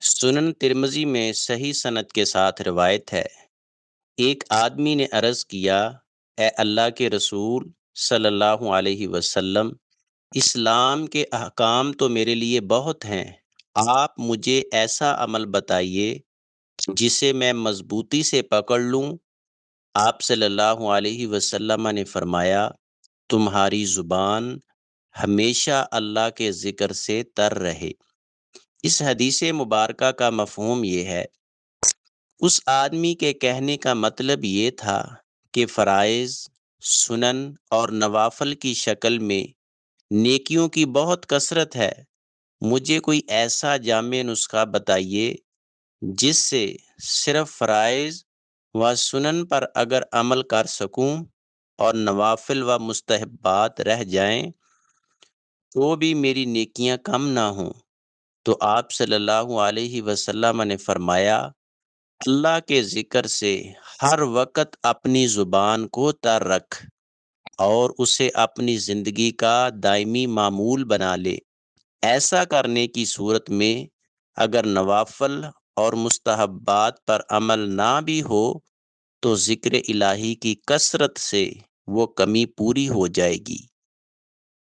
سنن ترمذی میں صحیح سند کے ساتھ روایت ہے، ایک آدمی نے عرض کیا، اے اللہ کے رسول صلی اللہ علیہ وسلم، اسلام کے احکام تو میرے لیے بہت ہیں، آپ مجھے ایسا عمل بتائیے جسے میں مضبوطی سے پکڑ لوں۔ آپ صلی اللہ علیہ وسلم نے فرمایا، تمہاری زبان ہمیشہ اللہ کے ذکر سے تر رہے۔ اس حدیث مبارکہ کا مفہوم یہ ہے، اس آدمی کے کہنے کا مطلب یہ تھا کہ فرائض، سنن اور نوافل کی شکل میں نیکیوں کی بہت کثرت ہے، مجھے کوئی ایسا جامع نسخہ بتائیے جس سے صرف فرائض و سنن پر اگر عمل کر سکوں اور نوافل و مستحبات رہ جائیں تو بھی میری نیکیاں کم نہ ہوں۔ تو آپ صلی اللہ علیہ وسلم نے فرمایا، اللہ کے ذکر سے ہر وقت اپنی زبان کو تر رکھ اور اسے اپنی زندگی کا دائمی معمول بنا لے۔ ایسا کرنے کی صورت میں اگر نوافل اور مستحبات پر عمل نہ بھی ہو تو ذکر الہی کی کثرت سے وہ کمی پوری ہو جائے گی۔